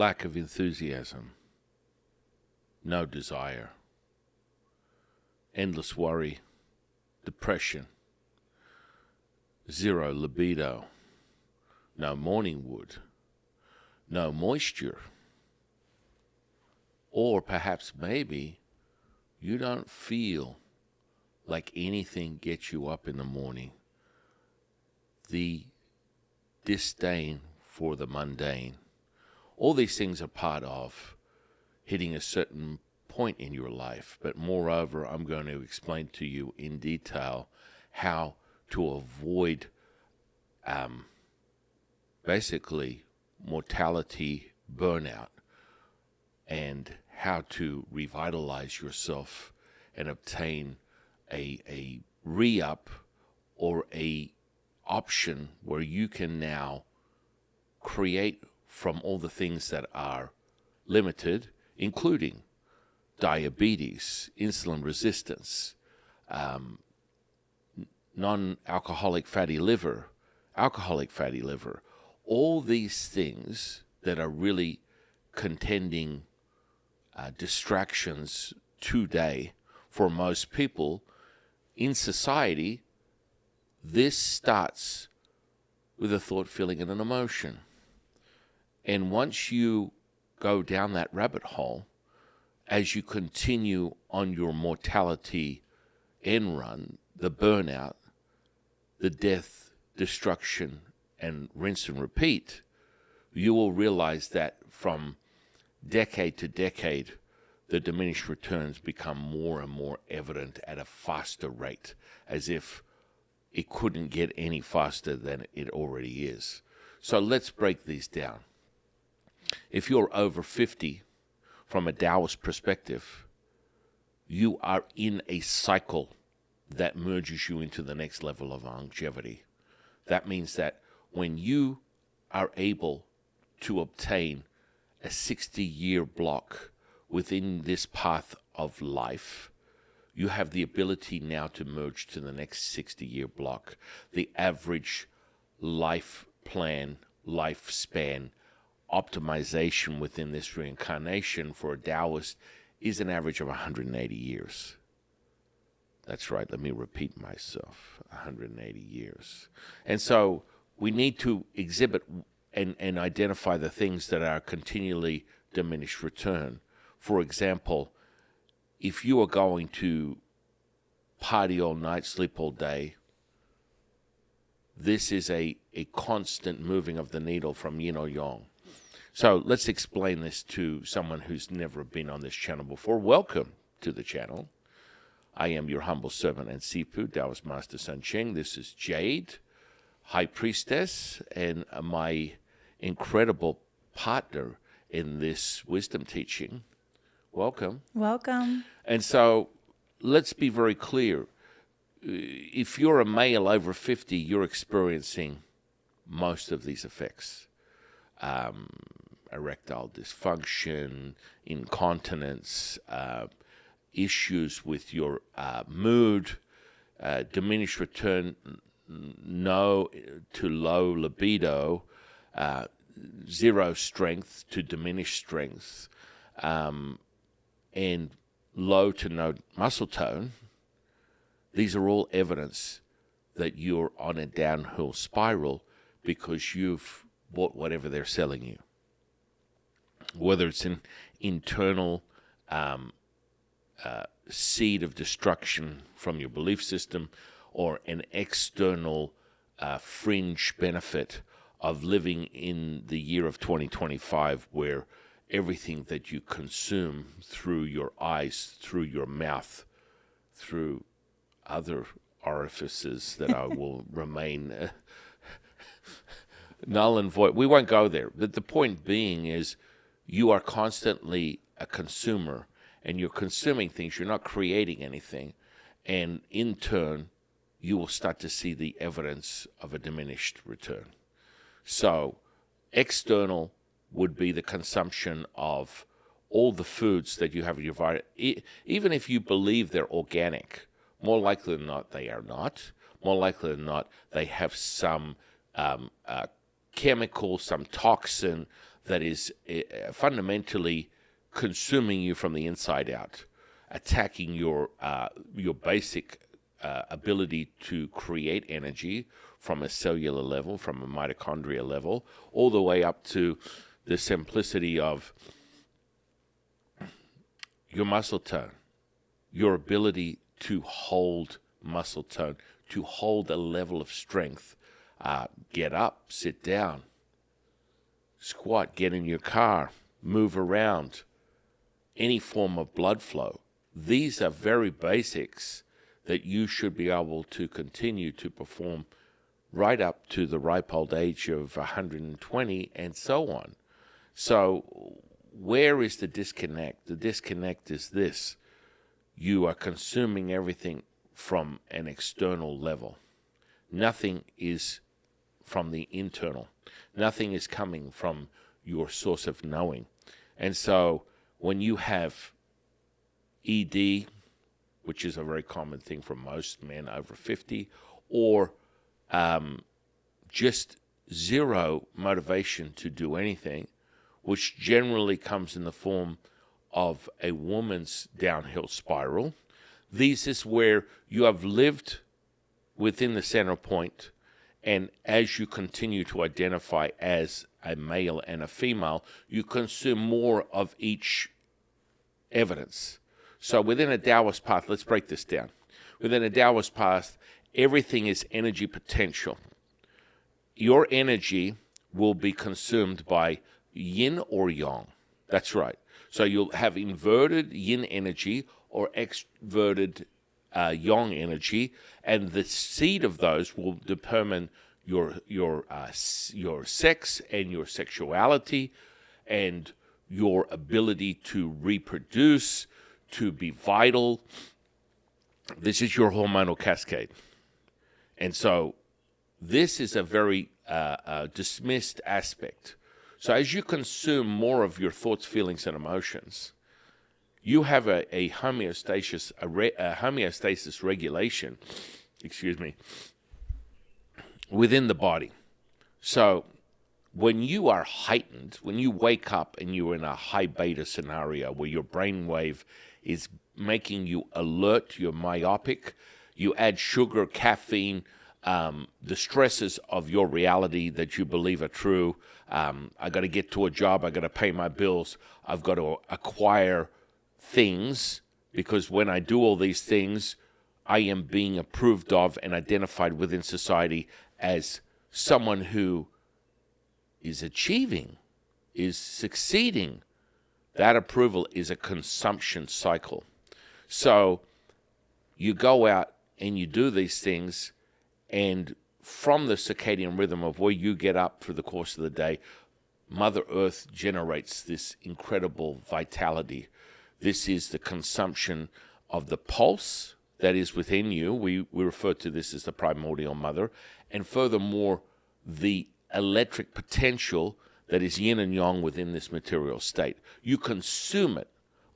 lack of enthusiasm, no desire, endless worry, depression, zero libido, no morning wood, no moisture, or perhaps maybe you don't feel like anything gets you up in the morning. The disdain for the mundane. All these things are part of hitting a certain point in your life. But moreover, I'm going to explain to you in detail how to avoid basically mortality, burnout, and how to revitalize yourself and obtain a re-up or a option where you can now create from all the things that are limited, including diabetes, insulin resistance, non-alcoholic fatty liver, alcoholic fatty liver, all these things that are really contending distractions today for most people in society. This starts with a thought, feeling, and an emotion. And once you go down that rabbit hole, as you continue on your mortality end run, the burnout, the death, destruction, and rinse and repeat, you will realize that from decade to decade, the diminished returns become more and more evident at a faster rate, as if it couldn't get any faster than it already is. So let's break these down. If you're over 50, from a Taoist perspective, you are in a cycle that merges you into the next level of longevity. That means that when you are able to obtain a 60-year block within this path of life, you have the ability now to merge to the next 60-year block. The average life plan, lifespan, optimization within this reincarnation for a Taoist is an average of 180 years. That's right, let me repeat myself, 180 years. And so we need to exhibit and identify the things that are continually diminished return. For example, if you are going to party all night, sleep all day, this is a constant moving of the needle from yin or yang. So let's explain this to someone who's never been on this channel before. Welcome to the channel. I am your humble servant and Sifu, Taoist Master Sun Qing. This is Jade, High Priestess, and my incredible partner in this wisdom teaching. Welcome. Welcome. And so let's be very clear. If you're a male over 50, you're experiencing most of these effects. Erectile dysfunction, incontinence, issues with your mood, diminished return, no to low libido, zero strength to diminished strength, and low to no muscle tone. These are all evidence that you're on a downhill spiral because you've bought whatever they're selling you. Whether it's an internal seed of destruction from your belief system or an external fringe benefit of living in the year of 2025 where everything that you consume through your eyes, through your mouth, through other orifices that I will remain null and void. We won't go there. But the point being is you are constantly a consumer and you're consuming things. You're not creating anything. And in turn, you will start to see the evidence of a diminished return. So external would be the consumption of all the foods that you have in your environment. Even if you believe they're organic, more likely than not, they are not. More likely than not, they have some chemical, some toxin that is fundamentally consuming you from the inside out, attacking your basic ability to create energy from a cellular level, from a mitochondria level, all the way up to the simplicity of your muscle tone, your ability to hold muscle tone, to hold a level of strength. Get up, sit down, squat, get in your car, move around, any form of blood flow. These are very basics that you should be able to continue to perform right up to the ripe old age of 120 and so on. So where is the disconnect? The disconnect is this. You are consuming everything from an external level. Nothing is from the internal. Nothing is coming from your source of knowing. And so when you have ED, which is a very common thing for most men over 50, or just zero motivation to do anything, which generally comes in the form of a woman's downhill spiral. This is where you have lived within the center point, and as you continue to identify as a male and a female, you consume more of each evidence. So within a Taoist path, let's break this down. Within a Taoist path, everything is energy potential. Your energy will be consumed by yin or yang. That's right. So you'll have inverted yin energy or exverted yang energy, and the seed of those will determine your sex and your sexuality and your ability to reproduce, to be vital. This is your hormonal cascade. And so this is a very dismissed aspect. So as you consume more of your thoughts, feelings, and emotions, you have a homeostasis regulation, within the body. So when you are heightened, when you wake up and you're in a high beta scenario where your brainwave is making you alert, you're myopic, you add sugar, caffeine, the stresses of your reality that you believe are true. I got to get to a job. I got to pay my bills. I've got to acquire things, because when I do all these things, I am being approved of and identified within society as someone who is achieving, is succeeding. That approval is a consumption cycle. So you go out and you do these things, and from the circadian rhythm of where you get up through the course of the day, Mother Earth generates this incredible vitality. This is the consumption of the pulse that is within you. We refer to this as the primordial mother. And furthermore, the electric potential that is yin and yang within this material state. You consume it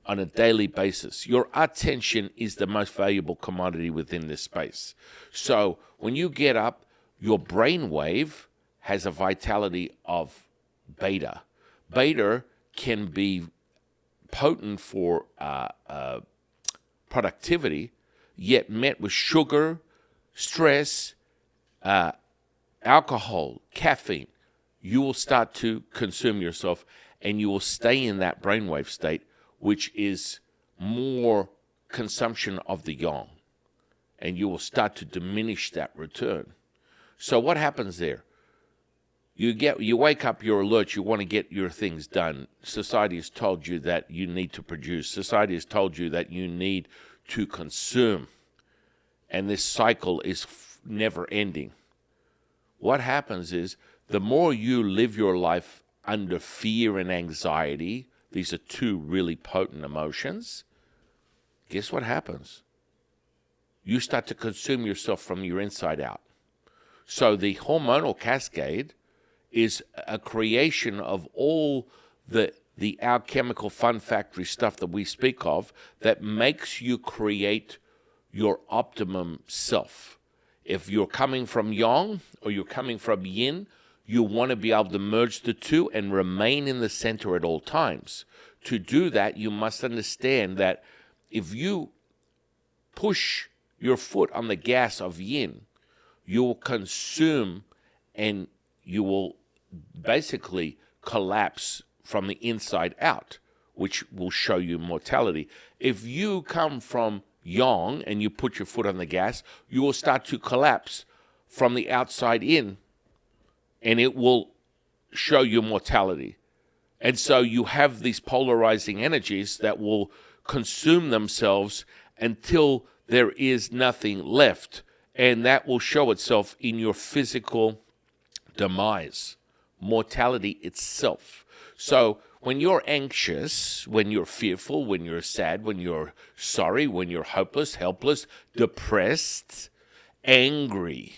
on a daily basis. Your attention is the most valuable commodity within this space. So when you get up, your brain wave has a vitality of beta. Beta can be potent for productivity, yet met with sugar, stress, alcohol, caffeine, you will start to consume yourself, and you will stay in that brainwave state, which is more consumption of the yang, and you will start to diminish that return. So what happens there? You wake up, you're alert, you want to get your things done. Society has told you that you need to produce. Society has told you that you need to consume. And this cycle is never ending. What happens is, the more you live your life under fear and anxiety, these are two really potent emotions, guess what happens? You start to consume yourself from your inside out. So the hormonal cascade is a creation of all the alchemical fun factory stuff that we speak of that makes you create your optimum self. If you're coming from yang or you're coming from yin, you want to be able to merge the two and remain in the center at all times. To do that, you must understand that if you push your foot on the gas of yin, you will consume and you will basically collapse from the inside out, which will show you mortality. If you come from yang and you put your foot on the gas, you will start to collapse from the outside in, and it will show you mortality. And so you have these polarizing energies that will consume themselves until there is nothing left. And that will show itself in your physical demise, mortality itself. So when you're anxious, when you're fearful, when you're sad, when you're sorry, when you're hopeless, helpless, depressed, angry,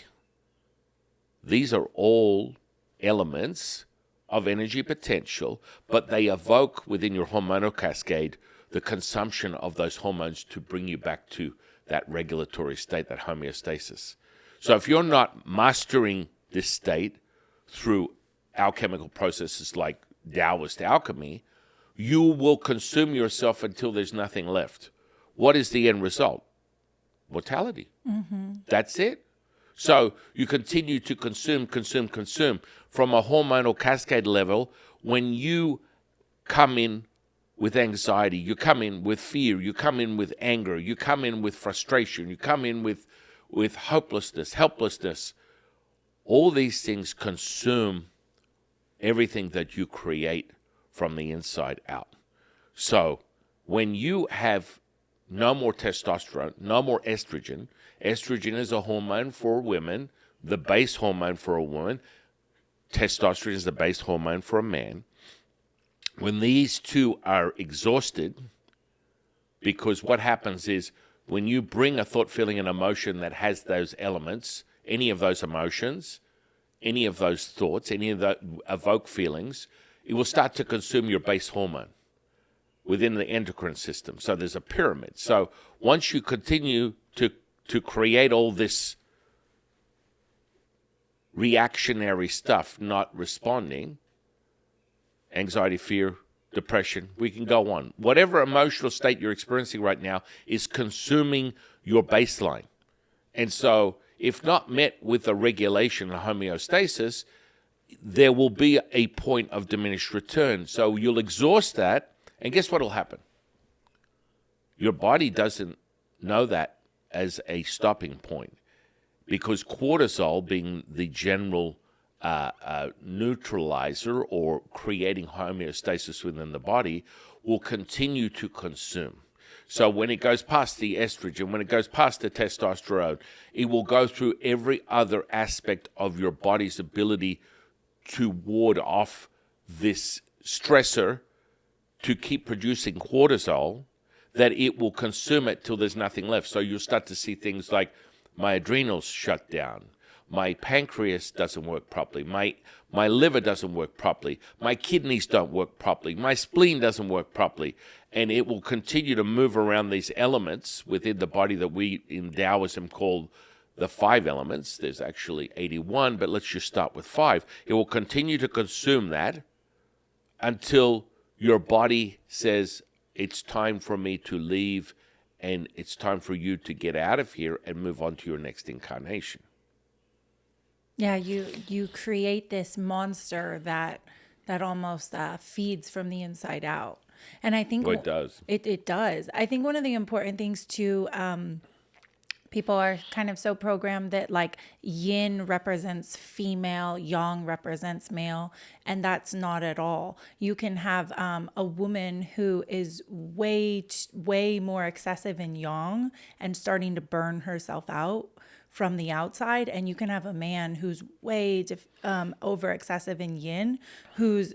these are all elements of energy potential, but they evoke within your hormonal cascade the consumption of those hormones to bring you back to that regulatory state, that homeostasis. So if you're not mastering this state through alchemical processes like Taoist alchemy, you will consume yourself until there's nothing left. What is the end result? Mortality. Mm-hmm. That's it. So you continue to consume from a hormonal cascade level. When you come in with anxiety, you come in with fear, you come in with anger, you come in with frustration, you come in with hopelessness, helplessness. All these things consume everything that you create from the inside out. So when you have no more testosterone, no more estrogen. Estrogen is a hormone for women, the base hormone for a woman. Testosterone is the base hormone for a man. When these two are exhausted, because what happens is when you bring a thought, feeling, and emotion that has those elements, any of those emotions, any of those thoughts, any of the evoke feelings, it will start to consume your base hormone within the endocrine system. So there's a pyramid. So once you continue to create all this reactionary stuff, not responding, anxiety, fear, depression, we can go on. Whatever emotional state you're experiencing right now is consuming your baseline. And so if not met with a regulation and homeostasis, there will be a point of diminished return. So you'll exhaust that, and guess what will happen? Your body doesn't know that as a stopping point, because cortisol, being the general neutralizer or creating homeostasis within the body, will continue to consume. So when it goes past the estrogen, when it goes past the testosterone, it will go through every other aspect of your body's ability to ward off this stressor, to keep producing cortisol, that it will consume it till there's nothing left. So you'll start to see things like my adrenals shut down, my pancreas doesn't work properly, my liver doesn't work properly, my kidneys don't work properly, my spleen doesn't work properly, and it will continue to move around these elements within the body that we in Taoism call the 5 elements. There's actually 81, but let's just start with 5. It will continue to consume that until your body says, it's time for me to leave, and it's time for you to get out of here and move on to your next incarnation. Yeah, you create this monster that almost feeds from the inside out. And I think it does. It does. I think one of the important things too, people are kind of so programmed that like yin represents female, yang represents male, and that's not at all. You can have a woman who is way more excessive in yang and starting to burn herself out from the outside, and you can have a man who's way over excessive in yin, who's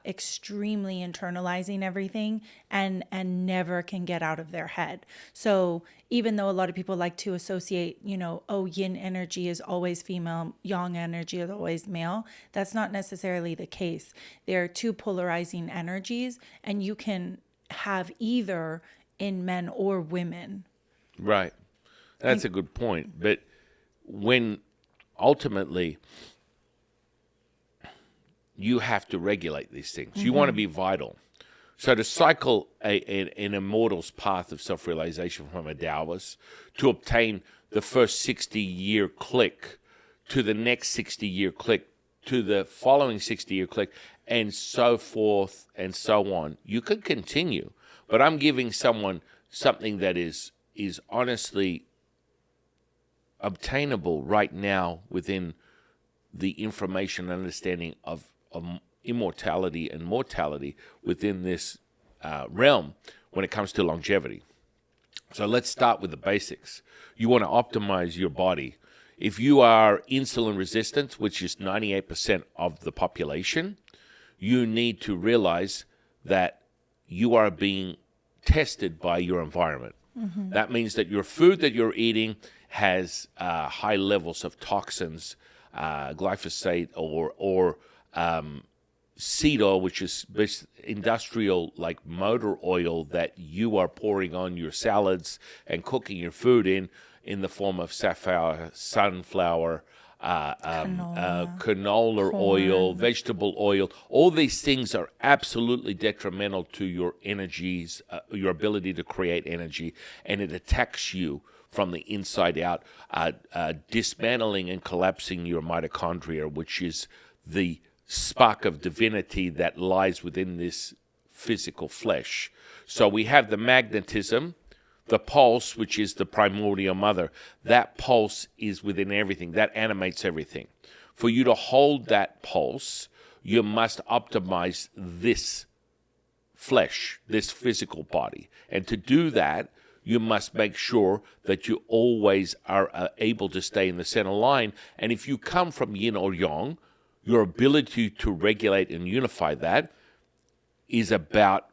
extremely internalizing everything and never can get out of their head. So even though a lot of people like to associate, yin energy is always female, yang energy is always male, that's not necessarily the case. They're two polarizing energies, and you can have either in men or women. Right. That's a good point. But when ultimately you have to regulate these things. You want to be vital. So to cycle an immortal's path of self-realization from a Taoist, to obtain the first 60-year click, to the next 60-year click, to the following 60-year click, and so forth and so on. You could continue, but I'm giving someone something that is honestly obtainable right now within the information and understanding of immortality and mortality within this realm when it comes to longevity. So let's start with the basics. You want to optimize your body. If you are insulin resistant, which is 98% of the population, you need to realize that you are being tested by your environment. That means that your food that you're eating has high levels of toxins, glyphosate or seed oil, which is industrial like motor oil that you are pouring on your salads and cooking your food in the form of safflower, sunflower, canola oil, vegetable oil. All these things are absolutely detrimental to your energies, your ability to create energy, and it attacks you from the inside out, dismantling and collapsing your mitochondria, which is the spark of divinity that lies within this physical flesh. So we have the magnetism, the pulse, which is the primordial mother. That pulse is within everything. That animates everything. For you to hold that pulse, you must optimize this flesh, this physical body. And to do that, you must make sure that you always are able to stay in the center line. And if you come from yin or yang, your ability to regulate and unify that is about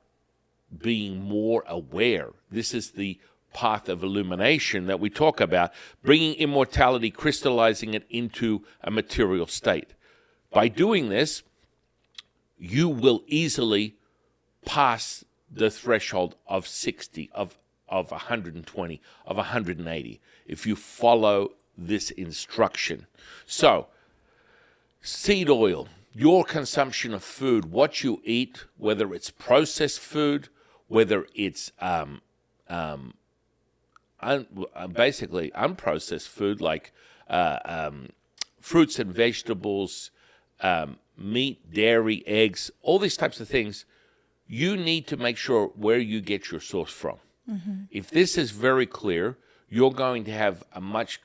being more aware. This is the path of illumination that we talk about, bringing immortality, crystallizing it into a material state. By doing this, you will easily pass the threshold of 60, of 120, of 180, if you follow this instruction. So, seed oil, your consumption of food, what you eat, whether it's processed food, whether it's basically unprocessed food like fruits and vegetables, meat, dairy, eggs, all these types of things, you need to make sure where you get your source from. If this is very clear, you're going to have a much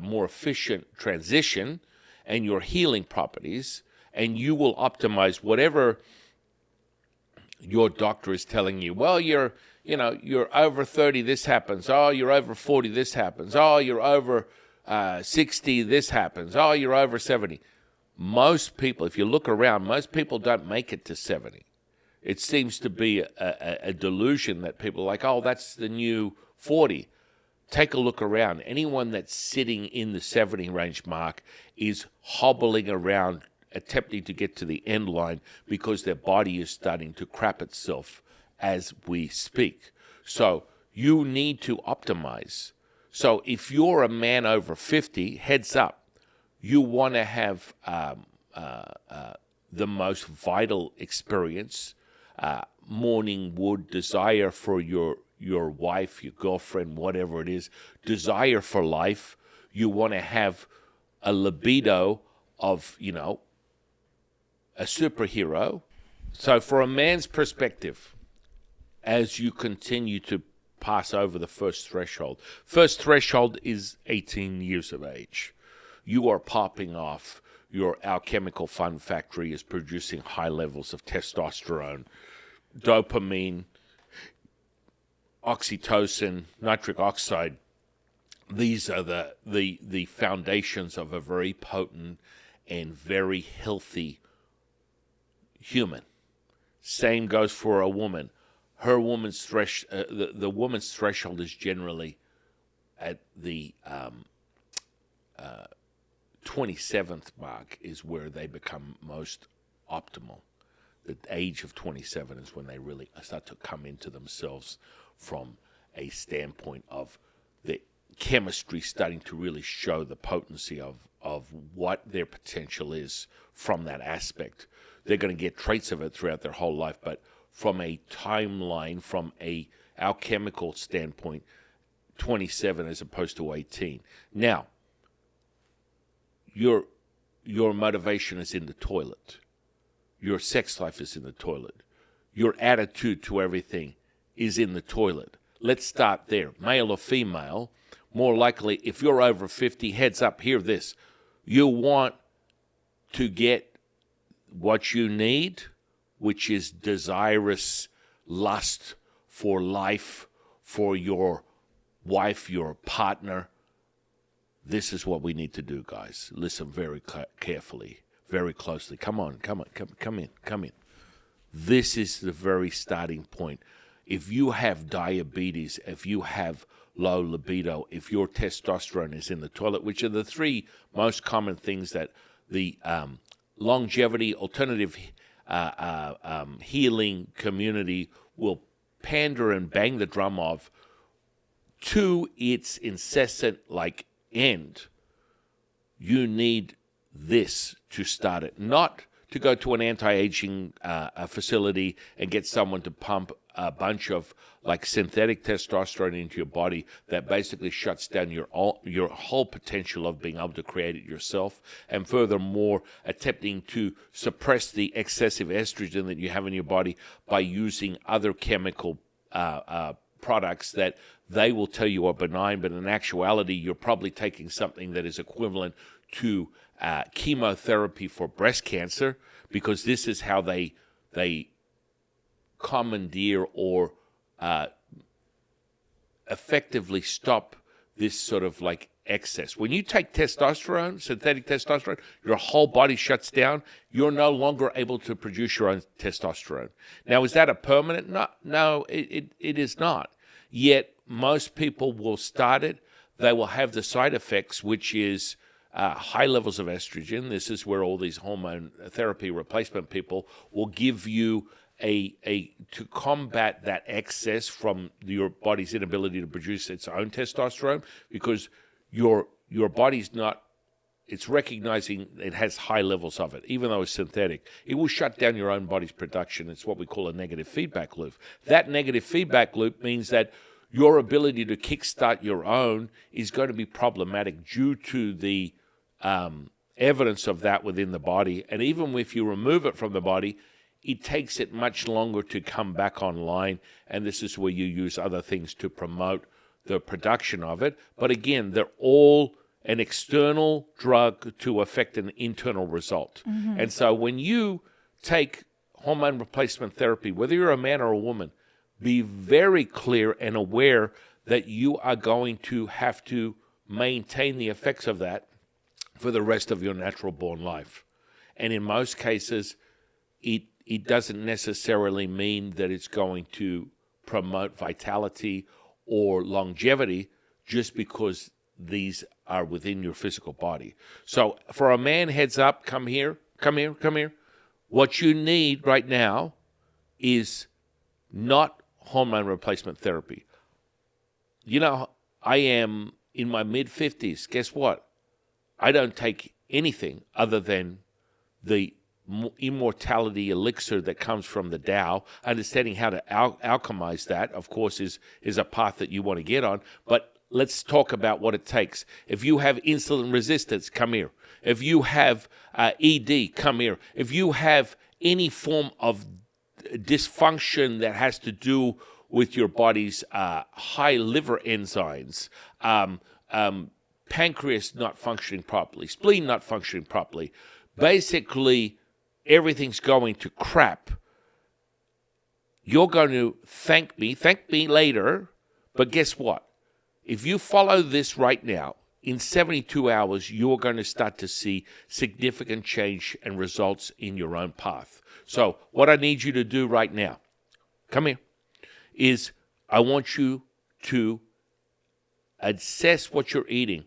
more efficient transition and your healing properties, and you will optimize whatever your doctor is telling you. Well, you're over 30, this happens. Oh, you're over 40, this happens. Oh, you're over 60, this happens. Oh, you're over 70. Most people, if you look around, most people don't make it to 70. It seems to be a delusion that people are like, oh, that's the new 40. Take a look around. Anyone that's sitting in the 70 range mark is hobbling around, attempting to get to the end line because their body is starting to crap itself as we speak. So you need to optimize. So if you're a man over 50, heads up, you want to have the most vital experience, morning wood, desire for your wife, your girlfriend, whatever it is, desire for life. You want to have a libido of, a superhero. So for a man's perspective, as you continue to pass over the first threshold is 18 years of age. You are popping off. Your alchemical fun factory is producing high levels of testosterone, dopamine, oxytocin, nitric oxide. These are the foundations of a very potent and very healthy human. Same goes for a woman. Her woman's the woman's threshold is generally at the 27th mark is where they become most optimal. The age of 27 is when they really start to come into themselves from a standpoint of the chemistry starting to really show the potency of of what their potential is from that aspect. They're going to get traits of it throughout their whole life, but from a timeline, from a alchemical standpoint, 27 as opposed to 18. Now, your motivation is in the toilet. Your sex life is in the toilet. Your attitude to everything is in the toilet. Let's start there. Male or female, more likely, if you're over 50, heads up, hear this. You want to get what you need, which is desirous lust for life, for your wife, your partner. This is what we need to do, guys. Listen very carefully, very closely. Come in. This is the very starting point. If you have diabetes, if you have low libido, if your testosterone is in the toilet, which are the three most common things that the longevity, alternative healing community will pander and bang the drum of to its incessant end, you need this to start it. Not to go to an anti-aging facility and get someone to pump a bunch of synthetic testosterone into your body that basically shuts down your whole potential of being able to create it yourself, and furthermore attempting to suppress the excessive estrogen that you have in your body by using other chemical products that they will tell you are benign, but in actuality you're probably taking something that is equivalent to chemotherapy for breast cancer, because this is how they commandeer or effectively stop this sort of excess. When you take testosterone, synthetic testosterone, your whole body shuts down. You're no longer able to produce your own testosterone. Now, is that a permanent? No, it is not. Yet most people will start it. They will have the side effects, which is high levels of estrogen. This is where all these hormone therapy replacement people will give you to combat that excess from your body's inability to produce its own testosterone, because your body's it's recognizing it has high levels of it, even though it's synthetic. It will shut down your own body's production. It's what we call a negative feedback loop. That negative feedback loop means that your ability to kickstart your own is going to be problematic due to the evidence of that within the body. And even if you remove it from the body, it takes it much longer to come back online. And this is where you use other things to promote the production of it. But again, they're all an external drug to affect an internal result. Mm-hmm. And so when you take hormone replacement therapy, whether you're a man or a woman, be very clear and aware that you are going to have to maintain the effects of that for the rest of your natural born life. And in most cases, it doesn't necessarily mean that it's going to promote vitality or longevity just because these are within your physical body. So for a man, heads up, come here. What you need right now is not hormone replacement therapy. You know, I am in my mid-50s. Guess what? I don't take anything other than the immortality elixir that comes from the Tao. Understanding how to alchemize that, of course, is a path that you want to get on. But let's talk about what it takes. If you have insulin resistance, come here. If you have ED, come here. If you have any form of dysfunction that has to do with your body's high liver enzymes, pancreas not functioning properly, spleen not functioning properly, basically everything's going to crap, you're going to thank me later. But guess what? If you follow this right now, in 72 hours, you're going to start to see significant change and results in your own path. So what I need you to do right now, come here, is I want you to assess what you're eating.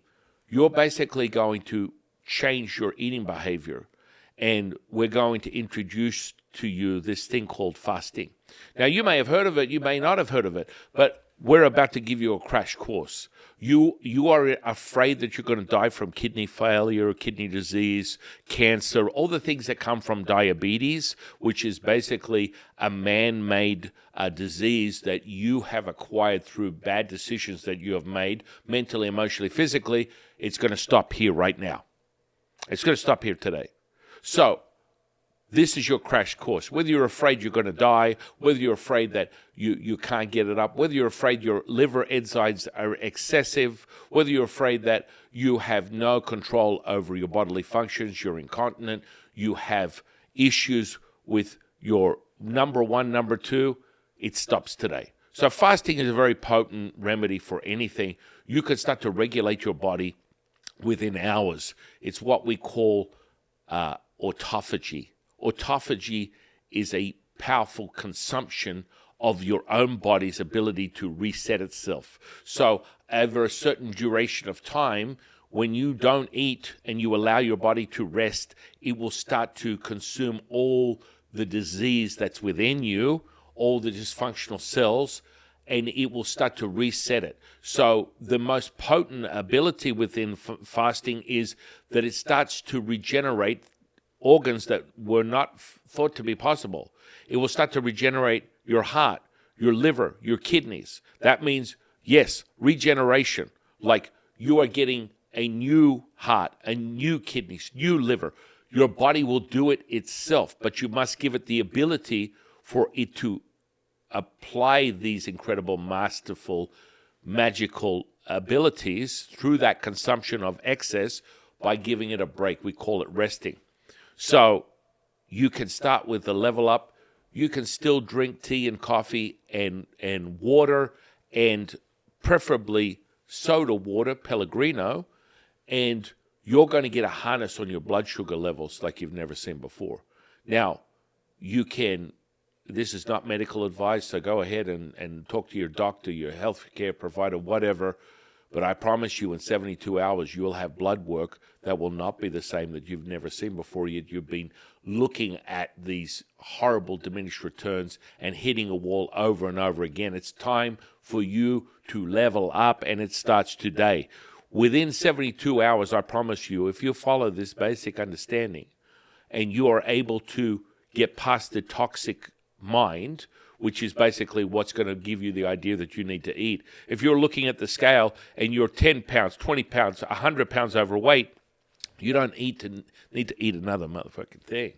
You're basically going to change your eating behavior, and we're going to introduce to you this thing called fasting. Now, you may have heard of it, you may not have heard of it, but we're about to give you a crash course. You are afraid that you're going to die from kidney failure, kidney disease, cancer, all the things that come from diabetes, which is basically a man-made disease that you have acquired through bad decisions that you have made, mentally, emotionally, physically. It's going to stop here right now. It's going to stop here today. So this is your crash course. Whether you're afraid you're going to die, whether you're afraid that you can't get it up, whether you're afraid your liver enzymes are excessive, whether you're afraid that you have no control over your bodily functions, you're incontinent, you have issues with your number one, number two, it stops today. So fasting is a very potent remedy for anything. You can start to regulate your body within hours. It's what we call autophagy. Autophagy is a powerful consumption of your own body's ability to reset itself. So over a certain duration of time, when you don't eat and you allow your body to rest, it will start to consume all the disease that's within you, all the dysfunctional cells, and it will start to reset it. So the most potent ability within fasting is that it starts to regenerate organs that were not thought to be possible. It will start to regenerate your heart, your liver, your kidneys. That means, yes, regeneration, like you are getting a new heart, a new kidneys, new liver. Your body will do it itself, but you must give it the ability for it to apply these incredible, masterful, magical abilities through that consumption of excess by giving it a break. We call it resting. So you can start with the level up. You can still drink tea and coffee and water, and preferably soda water, Pellegrino, and you're going to get a harness on your blood sugar levels like you've never seen before. Now, you can, this is not medical advice, so go ahead and talk to your doctor, your healthcare provider, whatever. But I promise you in 72 hours, you will have blood work that will not be the same, that you've never seen before. Yet you've been looking at these horrible diminished returns and hitting a wall over and over again. It's time for you to level up, and it starts today. Within 72 hours, I promise you, if you follow this basic understanding and you are able to get past the toxic mind, which is basically what's going to give you the idea that you need to eat. If you're looking at the scale and you're 10 pounds, 20 pounds, 100 pounds overweight, you don't need to eat another motherfucking thing.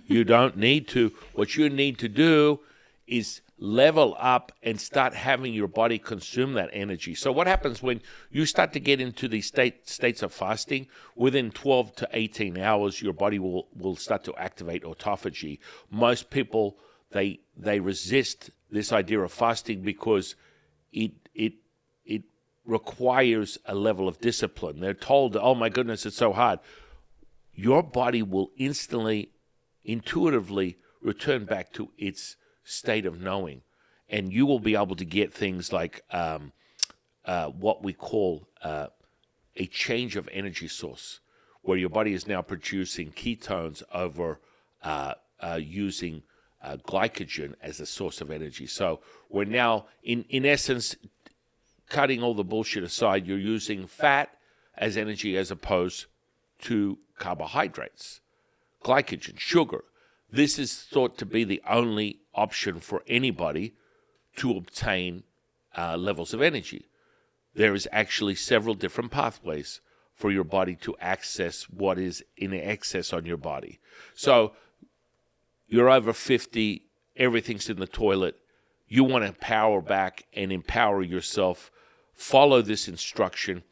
You don't need to. What you need to do is level up and start having your body consume that energy. So what happens when you start to get into these states of fasting? Within 12 to 18 hours, your body will start to activate autophagy. Most people, they resist this idea of fasting because it requires a level of discipline. They're told, oh my goodness, it's so hard. Your body will instantly, intuitively return back to its state of knowing, and you will be able to get things like what we call a change of energy source, where your body is now producing ketones over using glycogen as a source of energy. So we're now, in essence, cutting all the bullshit aside, you're using fat as energy as opposed to carbohydrates, glycogen, sugar. This is thought to be the only option for anybody to obtain levels of energy. There is actually several different pathways for your body to access what is in excess on your body. So you're over 50, everything's in the toilet. You want to power back and empower yourself. Follow this instruction.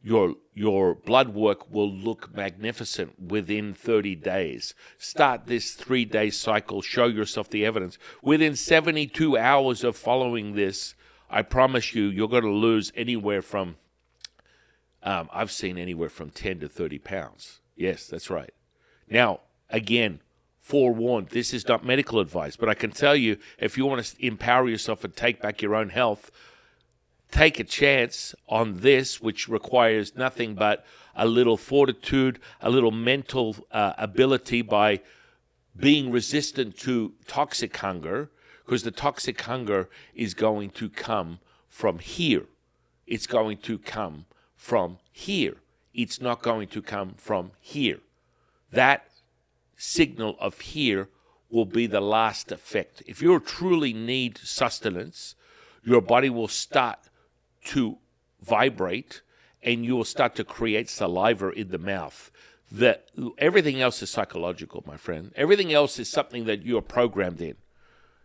Your blood work will look magnificent within 30 days. Start this 3-day cycle. Show yourself the evidence. Within 72 hours of following this, I promise you, you're going to lose anywhere from, I've seen anywhere from 10 to 30 pounds. Yes, that's right. Now, again, forewarned, this is not medical advice, but I can tell you, if you want to empower yourself and take back your own health, take a chance on this, which requires nothing but a little fortitude, a little mental ability by being resistant to toxic hunger, because the toxic hunger is going to come from here. It's going to come from here. It's not going to come from here. That signal of here will be the last effect. If you truly need sustenance, your body will start to vibrate and you will start to create saliva in the mouth. Everything else is psychological, my friend. Everything else is something that you're programmed in.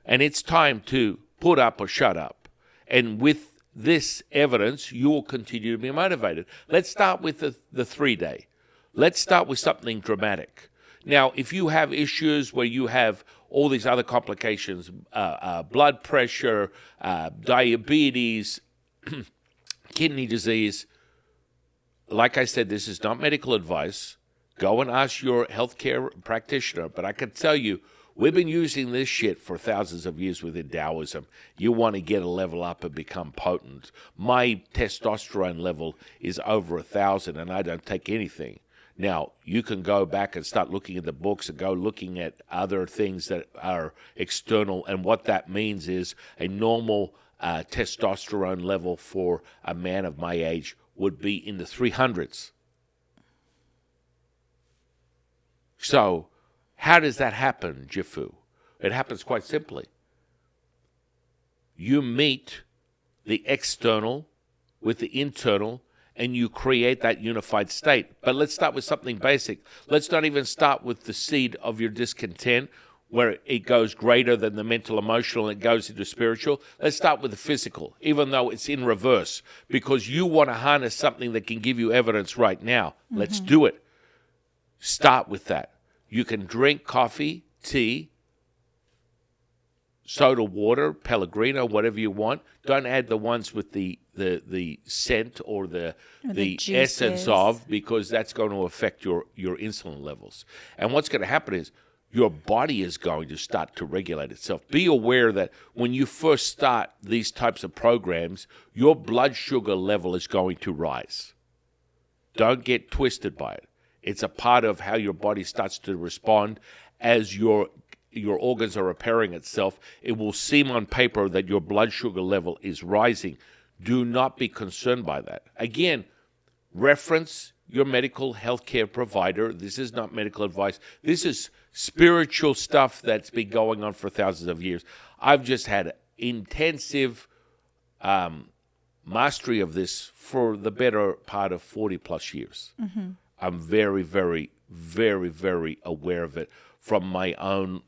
And it's time to put up or shut up. And with this evidence, you will continue to be motivated. Let's start with the 3-day. Let's start with something dramatic. Now, if you have issues where you have all these other complications, blood pressure, diabetes, kidney disease, like I said, this is not medical advice. Go and ask your healthcare practitioner. But I can tell you, we've been using this shit for thousands of years within Taoism. You want to get a level up and become potent. My testosterone level is over 1,000 and I don't take anything. Now, you can go back and start looking at the books and go looking at other things that are external. And what that means is a normal testosterone level for a man of my age would be in the 300s. So, how does that happen, Jifu? It happens quite simply. You meet the external with the internal, and you create that unified state. But let's start with something basic. Let's not even start with the seed of your discontent, where it goes greater than the mental, emotional, and it goes into spiritual. Let's start with the physical, even though it's in reverse, because you want to harness something that can give you evidence right now. Mm-hmm. Let's do it. Start with that. You can drink coffee, tea, soda water, Pellegrino, whatever you want. Don't add the ones with the scent or the essence of, because that's going to affect your insulin levels. And what's going to happen is your body is going to start to regulate itself. Be aware that when you first start these types of programs, your blood sugar level is going to rise. Don't get twisted by it. It's a part of how your body starts to respond as your organs are repairing itself. It will seem on paper that your blood sugar level is rising. Do not be concerned by that. Again, reference your medical healthcare provider. This is not medical advice. This is spiritual stuff that's been going on for thousands of years. I've just had intensive mastery of this for the better part of 40 plus years. Mm-hmm. I'm very, very, very, very aware of it from my own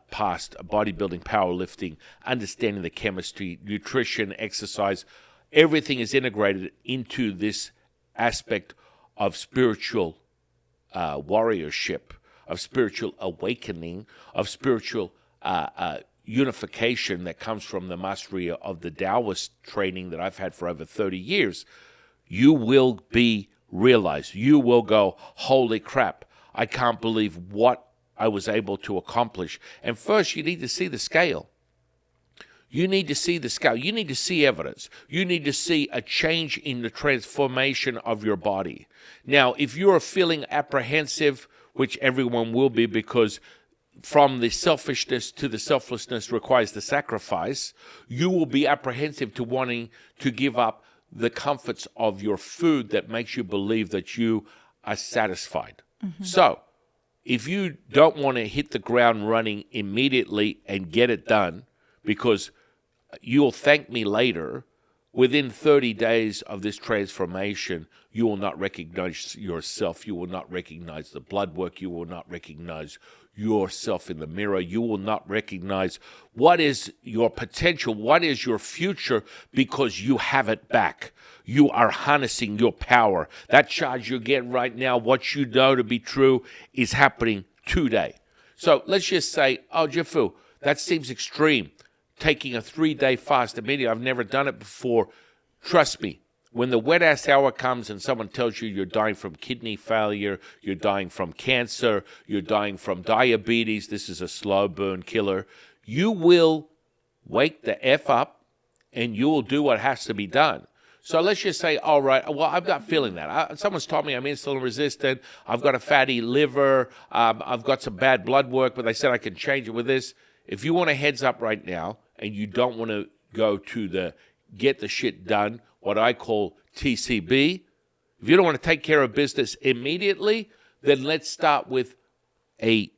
past bodybuilding, powerlifting, understanding the chemistry, nutrition, exercise. Everything is integrated into this aspect of spiritual warriorship, of spiritual awakening, of spiritual unification that comes from the mastery of the Taoist training that I've had for over 30 years. You will be realized. You will go, holy crap, I can't believe what I was able to accomplish. And first, you need to see the scale. You need to see the scale. You need to see evidence. You need to see a change in the transformation of your body. Now, if you are feeling apprehensive, which everyone will be, because from the selfishness to the selflessness requires the sacrifice, you will be apprehensive to wanting to give up the comforts of your food that makes you believe that you are satisfied. Mm-hmm. So, if you don't want to hit the ground running immediately and get it done, because you'll thank me later, within 30 days of this transformation, you will not recognize yourself. You will not recognize the blood work. You will not recognize yourself in the mirror. You will not recognize what is your potential, what is your future, because you have it back. You are harnessing your power. That charge you're getting right now, what you know to be true, is happening today. So let's just say, oh, Jifu, that seems extreme. Taking a 3-day fast immediately. I've never done it before. Trust me, when the wet-ass hour comes and someone tells you you're dying from kidney failure, you're dying from cancer, you're dying from diabetes, this is a slow burn killer, you will wake the F up and you will do what has to be done. So let's just say, all right, well, I'm not feeling that. Someone's told me I'm insulin resistant. I've got a fatty liver. I've got some bad blood work, but they said I can change it with this. If you want a heads up right now and you don't want to go to the get the shit done, what I call TCB. If you don't want to take care of business immediately, then let's start with a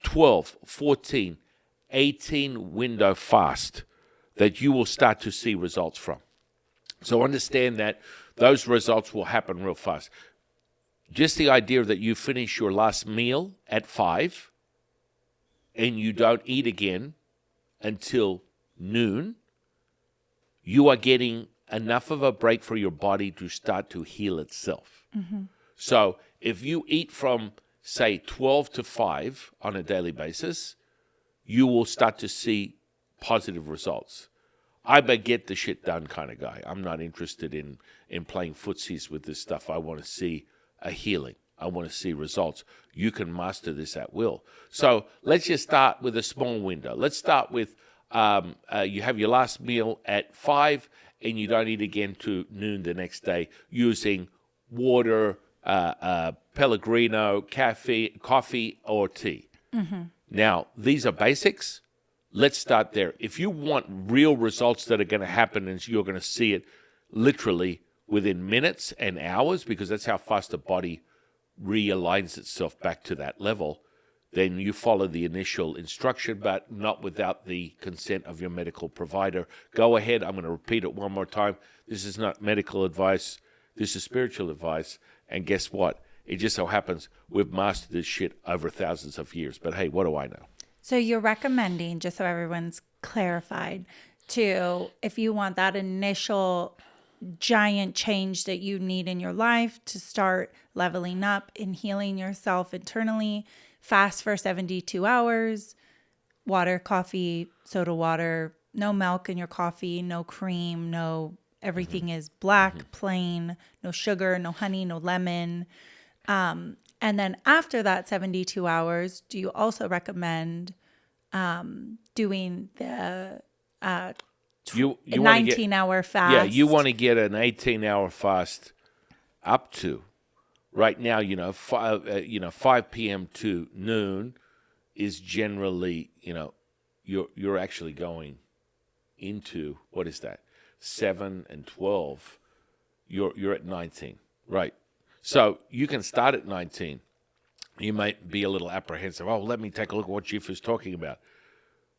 12, 14, 18 window fast that you will start to see results from. So understand that those results will happen real fast. Just the idea that you finish your last meal at 5 and you don't eat again until noon, you are getting enough of a break for your body to start to heal itself. Mm-hmm. So if you eat from, say, 12 to 5 on a daily basis, you will start to see positive results. I'm a get the shit done kind of guy. I'm not interested in playing footsies with this stuff. I want to see a healing. I want to see results. You can master this at will. So let's just start with a small window. Let's start with you have your last meal at 5 and you don't eat again to noon the next day using water, Pellegrino, coffee, or tea. Mm-hmm. Now, these are basics. Let's start there. If you want real results that are going to happen and you're going to see it literally within minutes and hours, because that's how fast the body realigns itself back to that level, then you follow the initial instruction, but not without the consent of your medical provider. Go ahead. I'm going to repeat it one more time. This is not medical advice. This is spiritual advice. And guess what? It just so happens we've mastered this shit over thousands of years. But hey, what do I know? So you're recommending, just so everyone's clarified, to, if you want that initial giant change that you need in your life to start leveling up and healing yourself internally, fast for 72 hours, water, coffee, soda water, no milk in your coffee, no cream, no, everything mm-hmm. is black, mm-hmm. plain, no sugar, no honey, no lemon. And then after that 72 hours, do you also recommend doing the 19-hour fast? Yeah, you want to get an 18-hour fast up to. Right now, 5 p.m. to noon is generally, you're actually going into, what is that? 7 and 12. You're at 19, right? So you can start at 19. You might be a little apprehensive. Oh, let me take a look at what Jeff is talking about.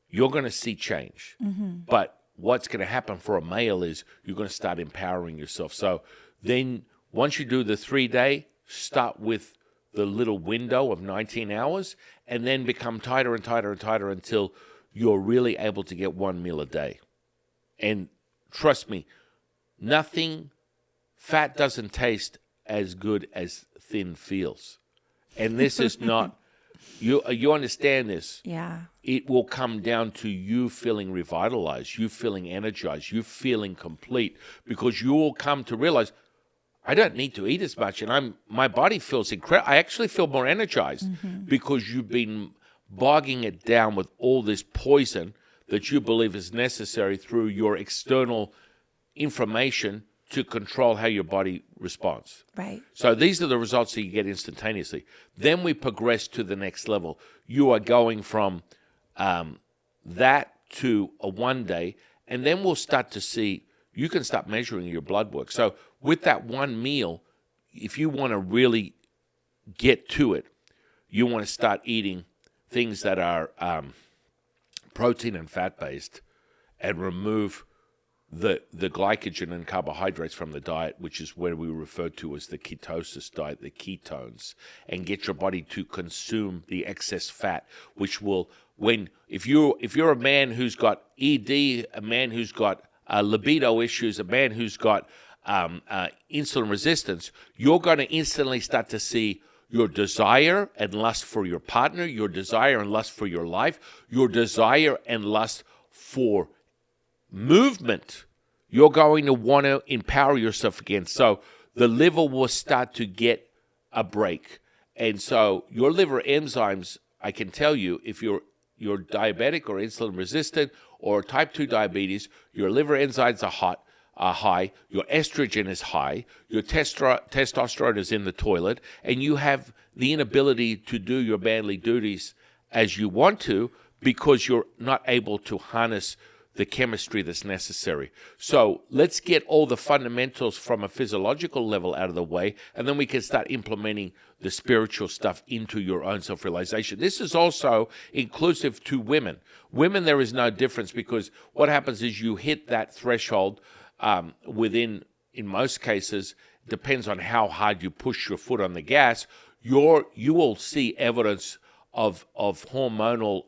You're going to see change. Mm-hmm. But what's going to happen for a male is you're going to start empowering yourself. So then once you do the 3-day, start with the little window of 19 hours and then become tighter and tighter and tighter until you're really able to get 1 meal a day. And trust me, fat doesn't taste as good as thin feels. And this is not, you understand this. Yeah. It will come down to you feeling revitalized, you feeling energized, you feeling complete, because you will come to realize, I don't need to eat as much, and my body feels incredible. I actually feel more energized mm-hmm. because you've been bogging it down with all this poison that you believe is necessary through your external information to control how your body responds. Right. So these are the results that you get instantaneously. Then we progress to the next level. You are going from that to a 1 day, and then we'll start to see, you can start measuring your blood work. So with that one meal, if you want to really get to it, you want to start eating things that are protein and fat-based and remove the glycogen and carbohydrates from the diet, which is where we refer to as the ketosis diet, the ketones, and get your body to consume the excess fat, which will, if you're a man who's got ED, a man who's got libido issues, a man who's got insulin resistance, you're going to instantly start to see your desire and lust for your partner, your desire and lust for your life, your desire and lust for movement. You're going to want to empower yourself again. So the liver will start to get a break. And so your liver enzymes, I can tell you, if you're diabetic or insulin resistant or type 2 diabetes, your liver enzymes are high, your estrogen is high, your testosterone is in the toilet, and you have the inability to do your manly duties as you want to because you're not able to harness the chemistry that's necessary. So let's get all the fundamentals from a physiological level out of the way, and then we can start implementing the spiritual stuff into your own self-realization. This is also inclusive to women. Women, there is no difference, because what happens is you hit that threshold within, in most cases, depends on how hard you push your foot on the gas, you will see evidence of hormonal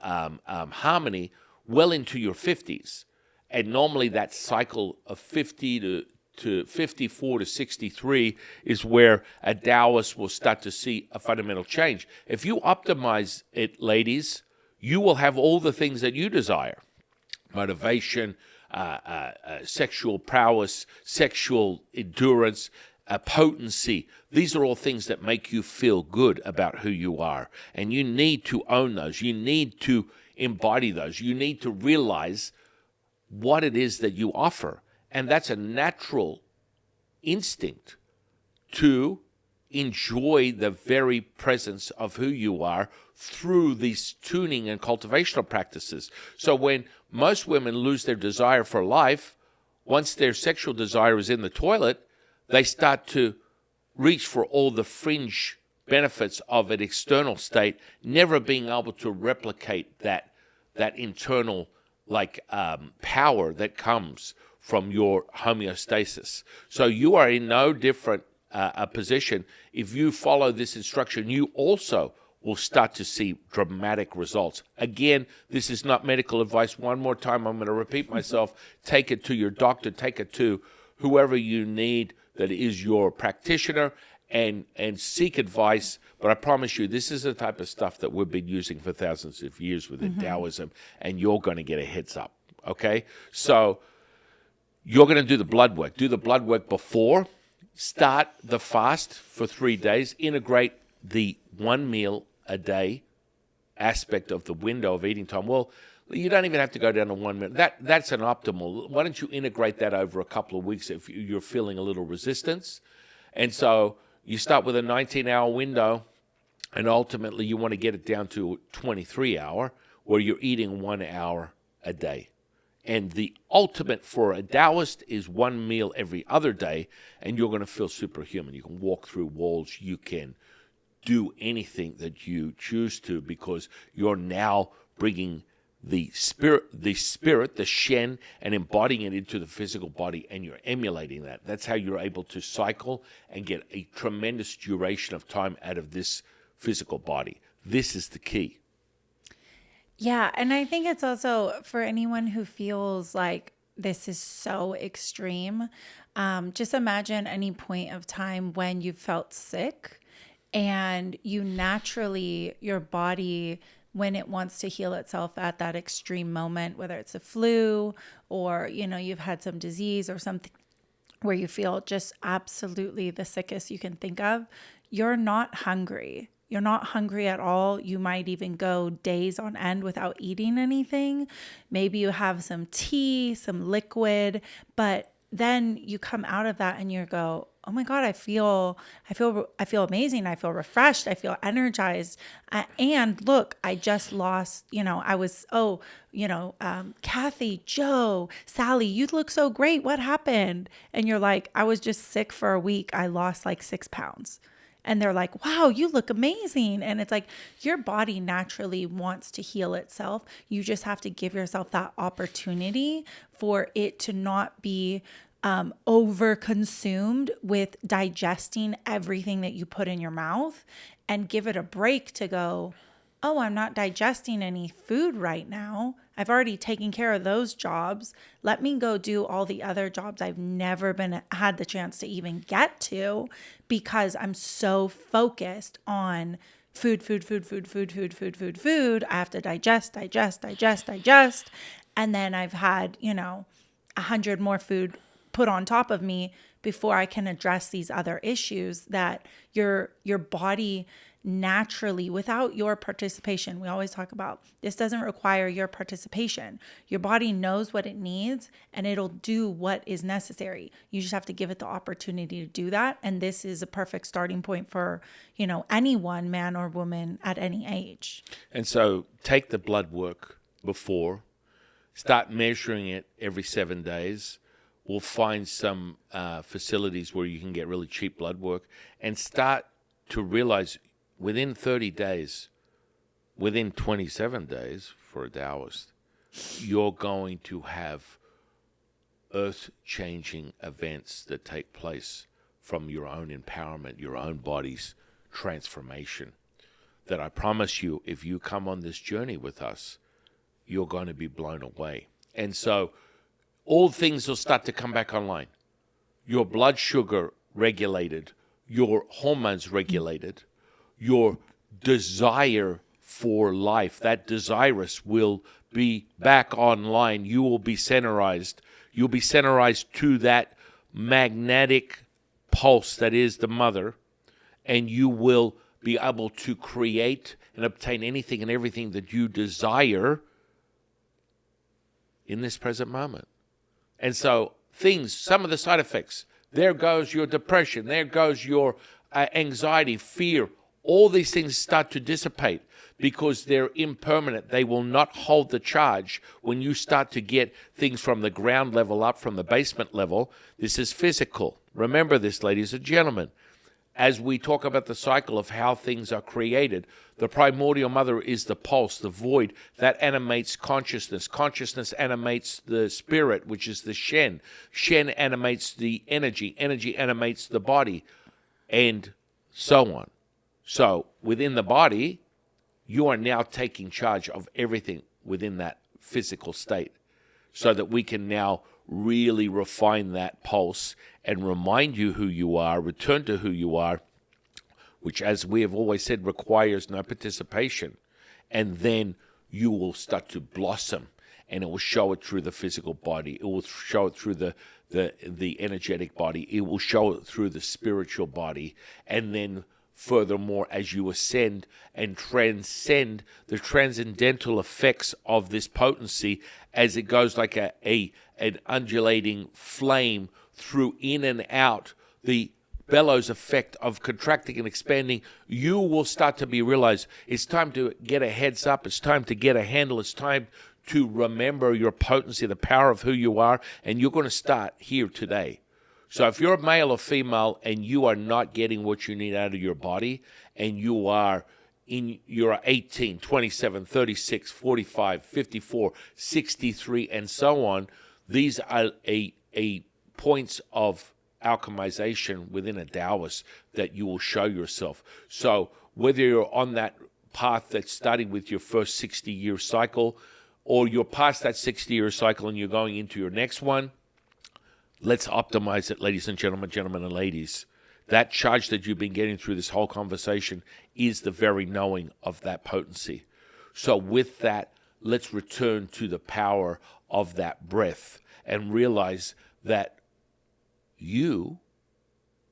harmony well into your 50s. And normally that cycle of 50 to 54 to 63 is where a Taoist will start to see a fundamental change. If you optimize it, ladies, you will have all the things that you desire: motivation, sexual prowess, sexual endurance, potency. These are all things that make you feel good about who you are. And you need to own those. You need to embody those. You need to realize what it is that you offer. And that's a natural instinct to enjoy the very presence of who you are through these tuning and cultivational practices. So when most women lose their desire for life, once their sexual desire is in the toilet, they start to reach for all the fringe benefits of an external state, never being able to replicate that internal power that comes from your homeostasis. So you are in no different a position. If you follow this instruction, you also will start to see dramatic results. Again, this is not medical advice. One more time, I'm going to repeat myself. Take it to your doctor. Take it to whoever you need that is your practitioner, and seek advice. But I promise you, this is the type of stuff that we've been using for thousands of years within Taoism, and you're going to get a heads up, okay? So you're going to do the blood work. Do the blood work before. Start the fast for 3 days. Integrate the 1 meal a day aspect of the window of eating time. Well, you don't even have to go down to 1 minute. That's an optimal. Why don't you integrate that over a couple of weeks if you're feeling a little resistance? And so you start with a 19-hour window, and ultimately you want to get it down to 23-hour, where you're eating 1 hour a day. And the ultimate for a Taoist is 1 meal every other day, and you're going to feel superhuman. You can walk through walls. You can do anything that you choose to, because you're now bringing the spirit, the Shen, and embodying it into the physical body, and you're emulating that. That's how you're able to cycle and get a tremendous duration of time out of this physical body. This is the key. Yeah, and I think it's also for anyone who feels like this is so extreme, just imagine any point of time when you felt sick and you naturally, your body, when it wants to heal itself at that extreme moment, whether it's a flu or, you've had some disease or something where you feel just absolutely the sickest you can think of, you're not hungry. You're not hungry at all. You might even go days on end without eating anything. Maybe you have some tea, some liquid, but then you come out of that and you go, oh my God, I feel amazing. I feel refreshed. I feel energized. And look, I just lost, Kathy, Joe, Sally, you look so great. What happened? And you're like, I was just sick for a week. I lost like 6 pounds. And they're like, wow, you look amazing. And it's like your body naturally wants to heal itself. You just have to give yourself that opportunity for it to not be over-consumed with digesting everything that you put in your mouth, and give it a break to go, oh, I'm not digesting any food right now. I've already taken care of those jobs. Let me go do all the other jobs I've never had the chance to even get to, because I'm so focused on food. I have to digest. And then I've had, 100 more food put on top of me before I can address these other issues that your body naturally, without your participation, we always talk about this doesn't require your participation. Your body knows what it needs and it'll do what is necessary. You just have to give it the opportunity to do that. And this is a perfect starting point for, anyone, man or woman at any age. And so take the blood work before, Start measuring it every 7 days. We'll find some facilities where you can get really cheap blood work, and start to realize within 30 days, within 27 days for a Taoist, you're going to have earth-changing events that take place from your own empowerment, your own body's transformation. That I promise you, if you come on this journey with us, you're going to be blown away. And so all things will start to come back online. Your blood sugar regulated, your hormones regulated, your desire for life, that desirous will be back online. You will be centerized. You'll be centerized to that magnetic pulse that is the mother, and you will be able to create and obtain anything and everything that you desire in this present moment. And so some of the side effects, there goes your depression, there goes your anxiety, fear, all these things start to dissipate because they're impermanent. They will not hold the charge when you start to get things from the ground level up, from the basement level. This is physical. Remember this, ladies and gentlemen. As we talk about the cycle of how things are created, the primordial mother is the pulse, the void, that animates consciousness. Consciousness animates the spirit, which is the Shen. Shen animates the energy. Energy animates the body, and so on. So within the body, you are now taking charge of everything within that physical state, so that we can now really refine that pulse and remind you who you are, return to who you are, which, as we have always said, requires no participation. And then you will start to blossom, and it will show it through the physical body. It will show it through the energetic body. It will show it through the spiritual body. And then furthermore, as you ascend and transcend the transcendental effects of this potency, as it goes like an undulating flame through in and out, the bellows effect of contracting and expanding, you will start to realize it's time to get a heads up, it's time to get a handle, it's time to remember your potency, the power of who you are, and you're going to start here today. So if you're male or female and you are not getting what you need out of your body, and you're 18, 27, 36, 45, 54, 63, and so on, these are a points of alchemization within a Taoist that you will show yourself. So whether you're on that path that's starting with your first 60-year cycle, or you're past that 60-year cycle and you're going into your next one, let's optimize it, ladies and gentlemen and ladies. That charge that you've been getting through this whole conversation is the very knowing of that potency. So with that, let's return to the power of that breath and realize that you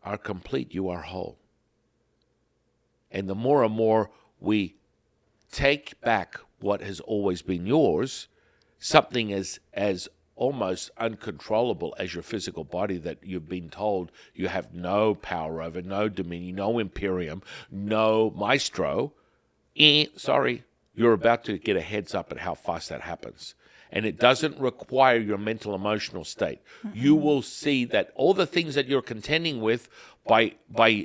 are complete, you are whole. And the more and more we take back what has always been yours, something as almost uncontrollable as your physical body that you've been told you have no power over, no dominion, no imperium, no maestro, you're about to get a heads up at how fast that happens. And it doesn't require your mental, emotional state. Mm-hmm. You will see that all the things that you're contending with, by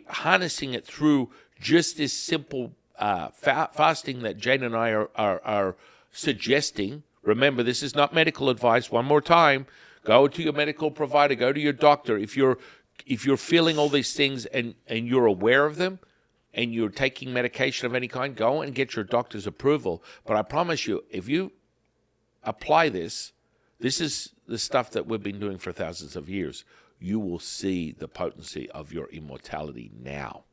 harnessing it through just this simple fasting that Jane and I are suggesting. Remember, this is not medical advice. One more time, go to your medical provider, go to your doctor. If you're feeling all these things and you're aware of them, and you're taking medication of any kind, go and get your doctor's approval. But I promise you, if you apply this is the stuff that we've been doing for thousands of years, you will see the potency of your immortality now.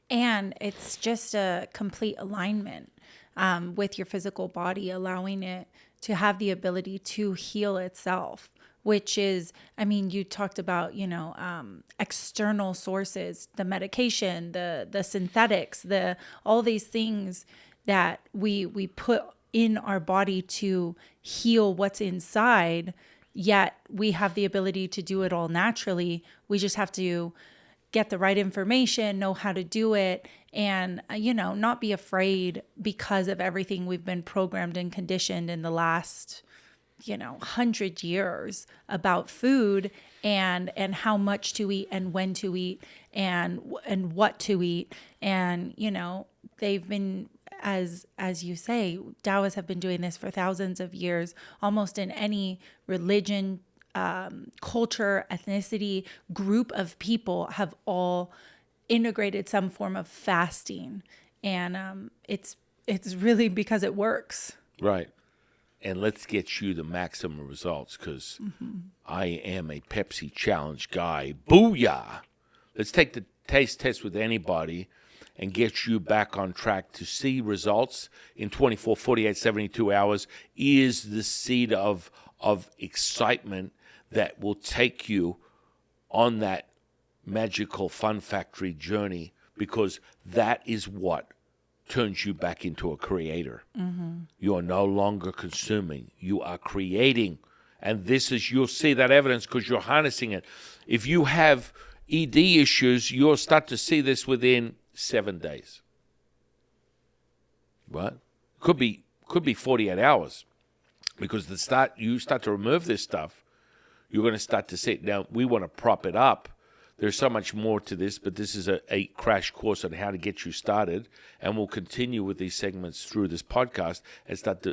And it's just a complete alignment with your physical body, allowing it to have the ability to heal itself, which is, I mean, you talked about, external sources, the medication, the synthetics, all these things that we put in our body to heal what's inside, yet we have the ability to do it all naturally. We just have to get the right information, know how to do it, and, not be afraid because of everything we've been programmed and conditioned in the last 100 years about food and how much to eat and when to eat and what to eat. And, they've been, as you say, Taoists have been doing this for thousands of years, almost in any religion, culture, ethnicity, group of people have all integrated some form of fasting. And it's really because it works. Right. And let's get you the maximum results, because I am a Pepsi challenge guy. Booyah! Let's take the taste test with anybody and get you back on track to see results in 24, 48, 72 hours is the seed of excitement that will take you on that magical fun factory journey, because that is what turns you back into a creator. You are no longer consuming. You are creating. And you'll see that evidence because you're harnessing it. If you have ED issues, you'll start to see this within 7 days. What? Could be 48 hours. Because you start to remove this stuff, you're going to start to see it. Now, we want to prop it up. There's so much more to this, but this is a crash course on how to get you started, and we'll continue with these segments through this podcast and start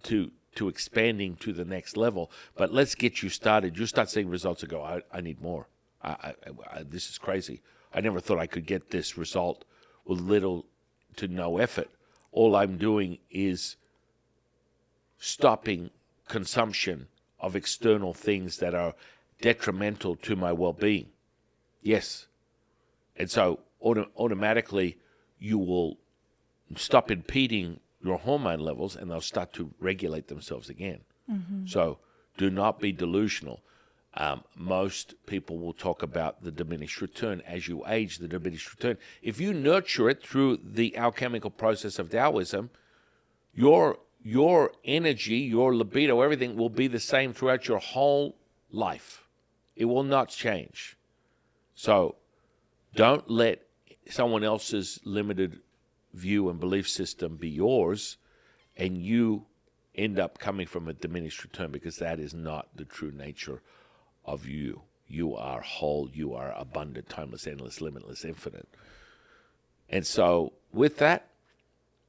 to expanding to the next level. But let's get you started. You start seeing results and go, I need more. This is crazy. I never thought I could get this result with little to no effort. All I'm doing is stopping consumption of external things that are detrimental to my well-being. Yes. And so automatically you will stop impeding your hormone levels and they'll start to regulate themselves again. So do not be delusional. Most people will talk about the diminished return. As you age, the diminished return. If you nurture it through the alchemical process of Taoism, your energy, your libido, everything will be the same throughout your whole life. It will not change. So don't let someone else's limited view and belief system be yours and you end up coming from a diminished return, because that is not the true nature of you. You are whole, you are abundant, timeless, endless, limitless, infinite. And so with that,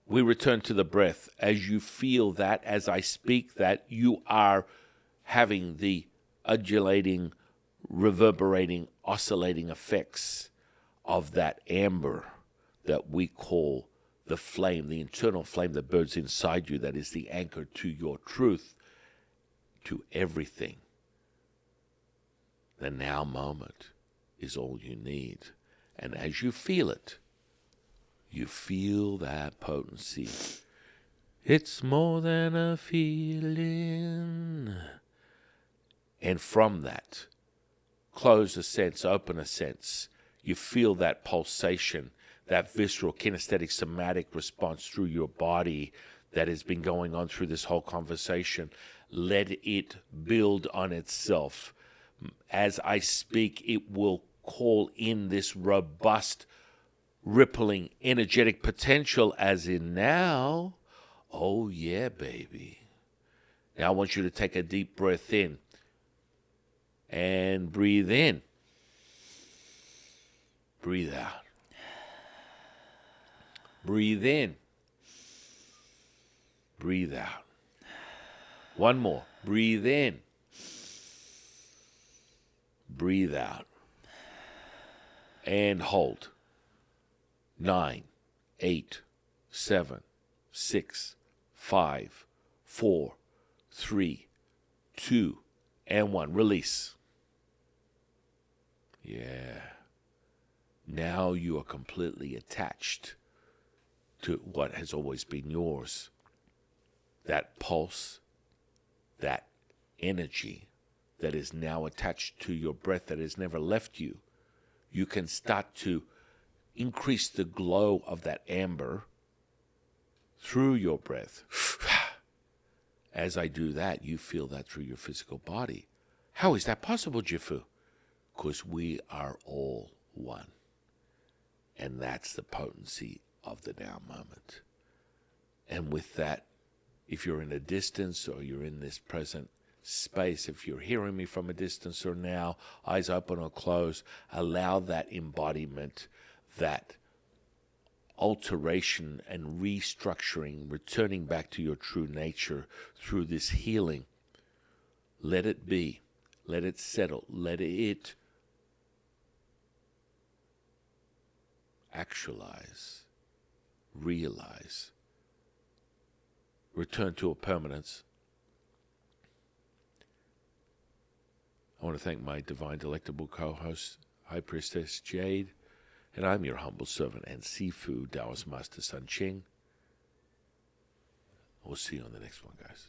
we return to the breath. As you feel that, as I speak that, you are having the undulating, reverberating, oscillating effects of that amber that we call the flame, the internal flame that burns inside you, that is the anchor to your truth, to everything. The now moment is all you need. And as you feel it, you feel that potency. It's more than a feeling. And from that, close a sense, open a sense. You feel that pulsation, that visceral, kinesthetic, somatic response through your body that has been going on through this whole conversation. Let it build on itself. As I speak, it will call in this robust, rippling, energetic potential, as in now. Oh, yeah, baby. Now I want you to take a deep breath in and breathe in. Breathe out. Breathe in. Breathe out. One more. Breathe in. Breathe out. And hold. 9, 8, 7, 6, 5, 4, 3, 2, and 1. Release. Yeah. Now you are completely attached to what has always been yours. That pulse, that energy that is now attached to your breath that has never left you. You can start to increase the glow of that amber through your breath. As I do that, you feel that through your physical body. How is that possible, Jifu? Because we are all one. And that's the potency of the now moment. And with that, if you're in a distance or you're in this present space, if you're hearing me from a distance or now, eyes open or closed, allow that embodiment, that alteration and restructuring, returning back to your true nature through this healing. Let it be. Let it settle. Let it actualize, realize, return to a permanence. I want to thank my divine, delectable co-host, High Priestess Jade, and I'm your humble servant and Sifu Taoist Master Sun Qing. We'll see you on the next one, guys.